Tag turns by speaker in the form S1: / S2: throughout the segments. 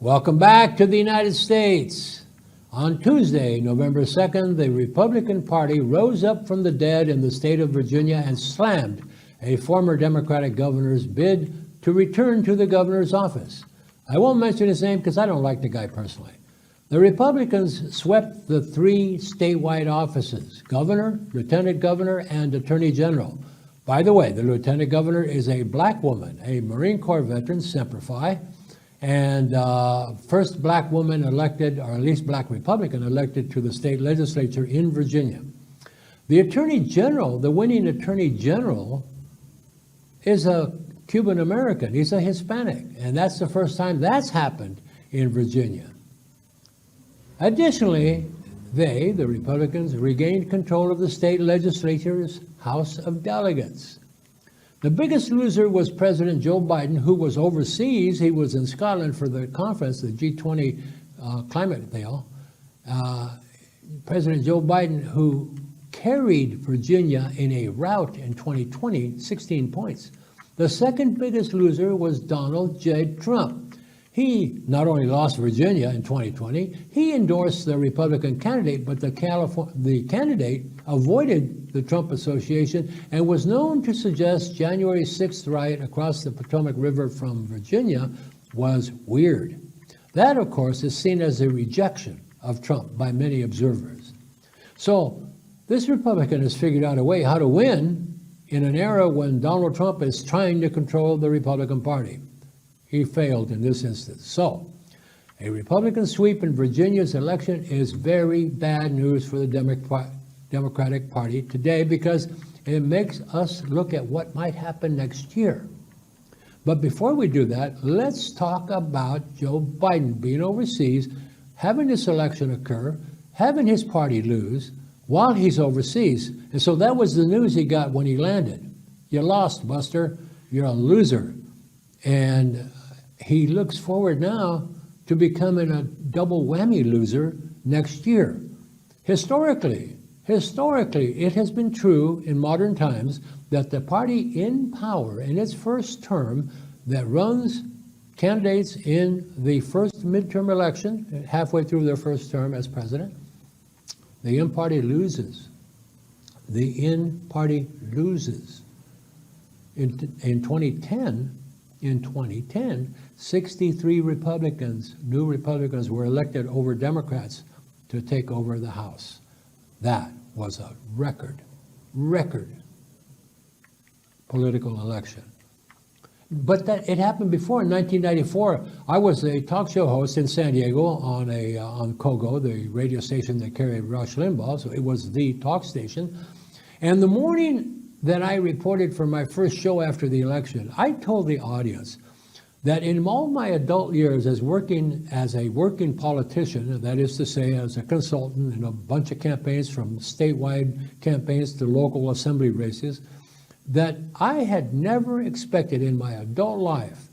S1: Welcome back to the United States. On Tuesday, November 2nd, the Republican Party rose up from the dead in the state of Virginia and slammed a former Democratic governor's bid to return to the governor's office. I won't mention his name because I don't like the guy personally. The Republicans swept the three statewide offices: governor, lieutenant governor, and attorney general. By the way, the lieutenant governor is a black woman, a Marine Corps veteran, Semper Fi, and first black woman elected, or at least black Republican elected to the state legislature in Virginia. The attorney general, the winning attorney general, is a Cuban American. He's a Hispanic, and that's the first time that's happened in Virginia. Additionally, the Republicans, regained control of the state legislature's House of Delegates. The biggest loser was President Joe Biden, who was overseas. He was in Scotland for the conference, the G20 climate deal. President Joe Biden, who carried Virginia in a rout in 2020, 16 points. The second biggest loser was Donald J. Trump. He not only lost Virginia in 2020, he endorsed the Republican candidate, but the candidate avoided the Trump association and was known to suggest January 6th riot across the Potomac River from Virginia was weird. That, of course, is seen as a rejection of Trump by many observers. So this Republican has figured out a way how to win in an era when Donald Trump is trying to control the Republican Party. He failed in this instance. So, a Republican sweep in Virginia's election is very bad news for the Democratic Party today because it makes us look at what might happen next year. But before we do that, let's talk about Joe Biden being overseas, having this election occur, having his party lose while he's overseas. And so that was the news he got when he landed. You lost, Buster. You're a loser. And he looks forward now to becoming a double whammy loser next year. Historically, it has been true in modern times that the party in power in its first term that runs candidates in the first midterm election, halfway through their first term as president, the in-party loses. The in-party loses. In 2010, 63 Republicans, new Republicans, were elected over Democrats to take over the House. That was a record political election. But that it happened before. In 1994, I was a talk show host in San Diego on KOGO, the radio station that carried Rush Limbaugh, so it was the talk station. And the morning that I reported for my first show after the election, I told the audience that in all my adult years as a working politician, that is to say as a consultant in a bunch of campaigns, from statewide campaigns to local assembly races, that I had never expected in my adult life,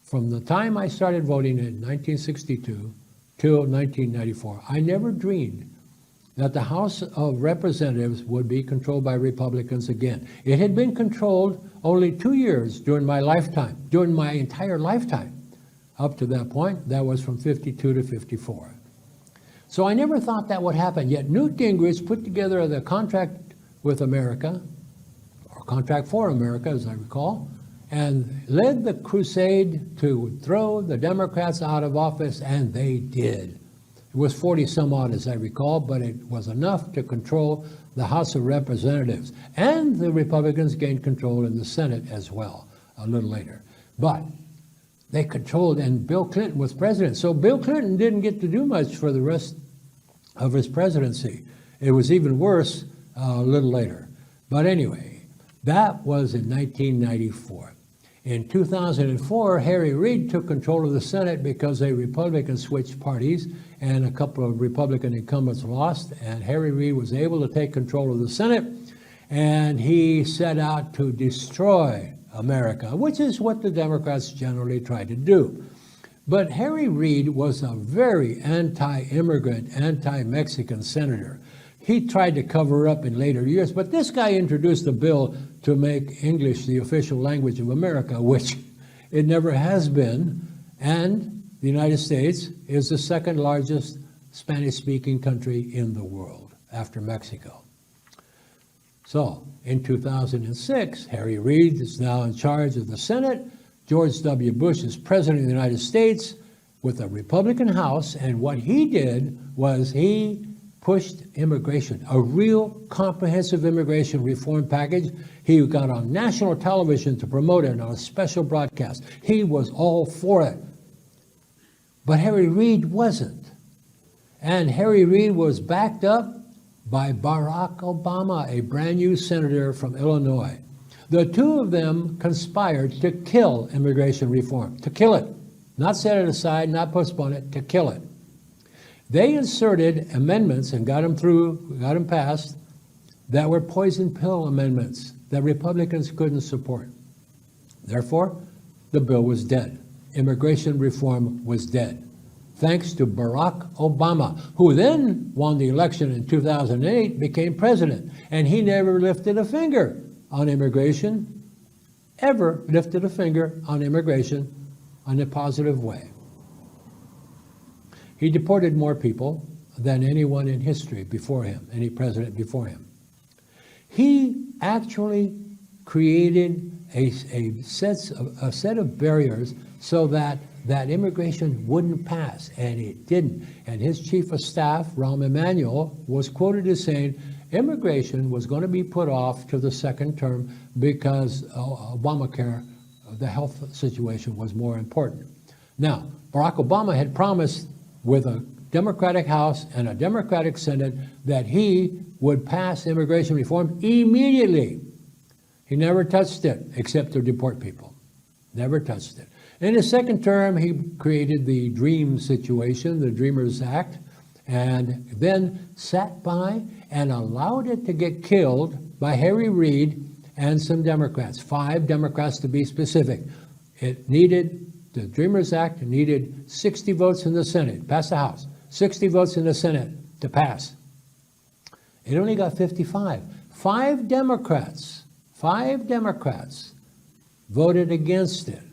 S1: from the time I started voting in 1962 till 1994, I never dreamed that the House of Representatives would be controlled by Republicans again. It had been controlled only 2 years during my lifetime, during my entire lifetime. Up to that point, that was from 52 to 54. So I never thought that would happen, yet Newt Gingrich put together the contract with America, or contract for America, as I recall, and led the crusade to throw the Democrats out of office, and they did. It was 40 some odd, as I recall, but it was enough to control the House of Representatives. And the Republicans gained control in the Senate as well, a little later. But they controlled, and Bill Clinton was president. So Bill Clinton didn't get to do much for the rest of his presidency. It was even worse a little later. But anyway, that was in 1994. In 2004, Harry Reid took control of the Senate because a Republican switched parties and a couple of Republican incumbents lost, and Harry Reid was able to take control of the Senate, and he set out to destroy America, which is what the Democrats generally try to do. But Harry Reid was a very anti-immigrant, anti-Mexican senator. He tried to cover up in later years, but this guy introduced a bill to make English the official language of America, which it never has been, and the United States is the second largest Spanish-speaking country in the world after Mexico. So, in 2006, Harry Reid is now in charge of the Senate. George W. Bush is president of the United States with a Republican House, and what he did was he pushed immigration, a real comprehensive immigration reform package. He got on national television to promote it on a special broadcast. He was all for it. But Harry Reid wasn't. And Harry Reid was backed up by Barack Obama, a brand new senator from Illinois. The two of them conspired to kill immigration reform, to kill it. Not set it aside, not postpone it, to kill it. They inserted amendments and got them passed, that were poison pill amendments that Republicans couldn't support. Therefore, the bill was dead. Immigration reform was dead. Thanks to Barack Obama, who then won the election in 2008, became president. And he never lifted a finger on immigration, ever lifted a finger on immigration in a positive way. He deported more people than anyone in history before him, any president before him. He actually created a set of barriers so that immigration wouldn't pass, and it didn't. And his chief of staff, Rahm Emanuel, was quoted as saying immigration was going to be put off to the second term because Obamacare, the health situation, was more important. Now, Barack Obama had promised with a Democratic House and a Democratic Senate that he would pass immigration reform immediately. He never touched it, except to deport people. Never touched it. In his second term, he created the DREAM situation, the Dreamers Act, and then sat by and allowed it to get killed by Harry Reid and some Democrats, 5 Democrats to be specific. The Dreamers Act needed 60 votes in the Senate, pass the House, 60 votes in the Senate to pass. It only got 55. 5 Democrats voted against it.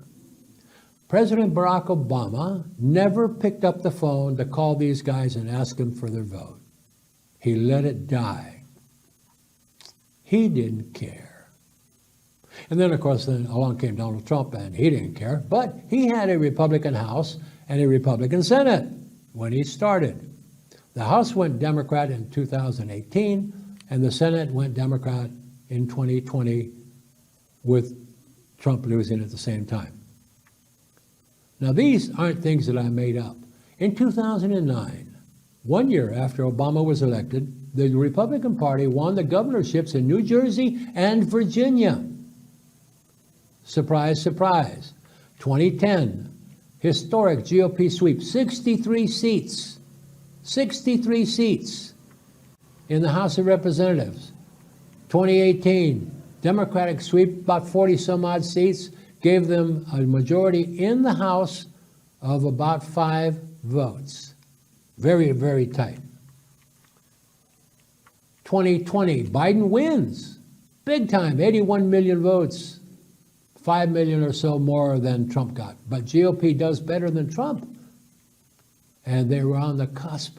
S1: President Barack Obama never picked up the phone to call these guys and ask them for their vote. He let it die. He didn't care. And then, of course, along came Donald Trump, and he didn't care. But he had a Republican House and a Republican Senate when he started. The House went Democrat in 2018, and the Senate went Democrat in 2020, with Trump losing at the same time. Now, these aren't things that I made up. In 2009, 1 year after Obama was elected, the Republican Party won the governorships in New Jersey and Virginia. Surprise, surprise. 2010, historic GOP sweep, 63 seats. 63 seats in the House of Representatives. 2018, Democratic sweep, about 40 some odd seats, gave them a majority in the House of about 5 votes. Very, very tight. 2020, Biden wins. Big time, 81 million votes. 5 million or so more than Trump got. But GOP does better than Trump. And they were on the cusp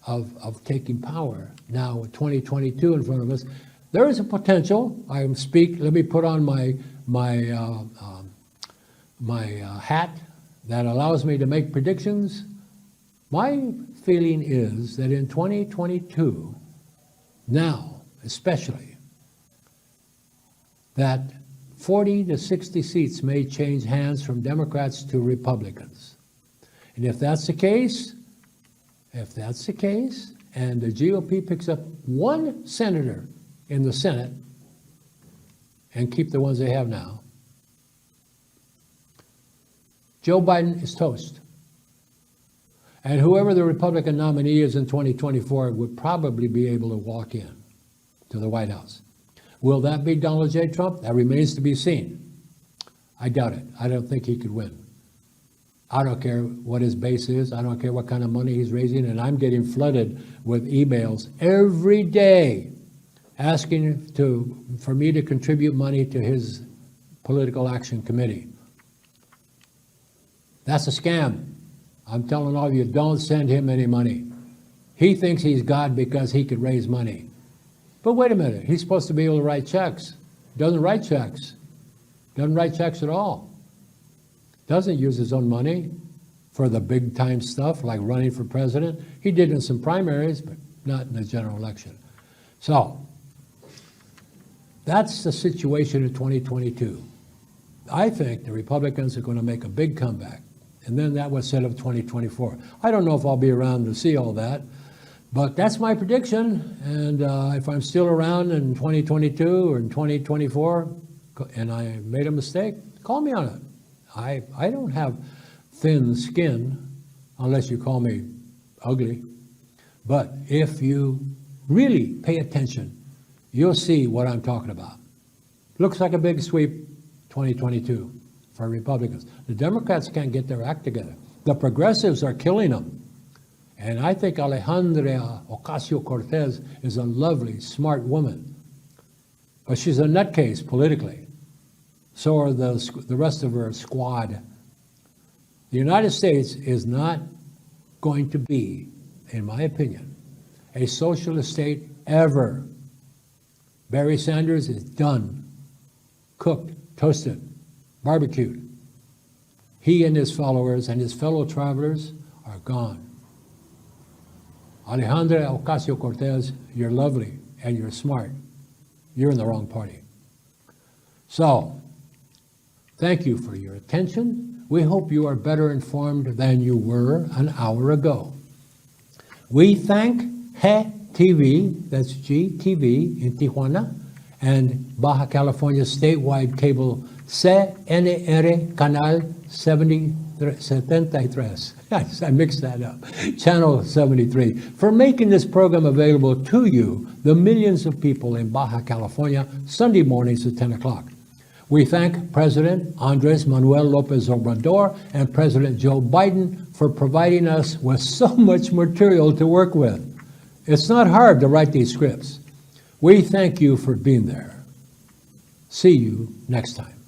S1: of taking power. Now, with 2022 in front of us, there is a potential. Let me put on my hat that allows me to make predictions. My feeling is that in 2022, now especially, that 40 to 60 seats may change hands from Democrats to Republicans. And if that's the case, and the GOP picks up 1 senator in the Senate and keep the ones they have now, Joe Biden is toast. And whoever the Republican nominee is in 2024 would probably be able to walk in to the White House. Will that be Donald J. Trump? That remains to be seen. I doubt it. I don't think he could win. I don't care what his base is. I don't care what kind of money he's raising. And I'm getting flooded with emails every day asking for me to contribute money to his political action committee. That's a scam. I'm telling all of you, don't send him any money. He thinks he's God because he could raise money. But wait a minute, he's supposed to be able to write checks. Doesn't write checks. Doesn't write checks at all. Doesn't use his own money for the big time stuff like running for president. He did in some primaries, but not in the general election. So that's the situation in 2022. I think the Republicans are going to make a big comeback, and then that would set up 2024. I don't know if I'll be around to see all that, but that's my prediction. And if I'm still around in 2022 or in 2024 and I made a mistake, call me on it. I don't have thin skin unless you call me ugly. But if you really pay attention, you'll see what I'm talking about. Looks like a big sweep 2022 for Republicans. The Democrats can't get their act together. The progressives are killing them. And I think Alejandria Ocasio Cortez is a lovely, smart woman. But she's a nutcase politically. So are the rest of her squad. The United States is not going to be, in my opinion, a socialist state ever. Barry Sanders is done, cooked, toasted, barbecued. He and his followers and his fellow travelers are gone. Alejandria Ocasio Cortez, you're lovely and you're smart. You're in the wrong party. So, thank you for your attention. We hope you are better informed than you were an hour ago. We thank GTV, that's GTV in Tijuana, and Baja California statewide cable CNR Canal 73. I mixed that up. Channel 73, for making this program available to you, the millions of people in Baja California, Sunday mornings at 10 o'clock. We thank President Andres Manuel Lopez Obrador and President Joe Biden for providing us with so much material to work with. It's not hard to write these scripts. We thank you for being there. See you next time.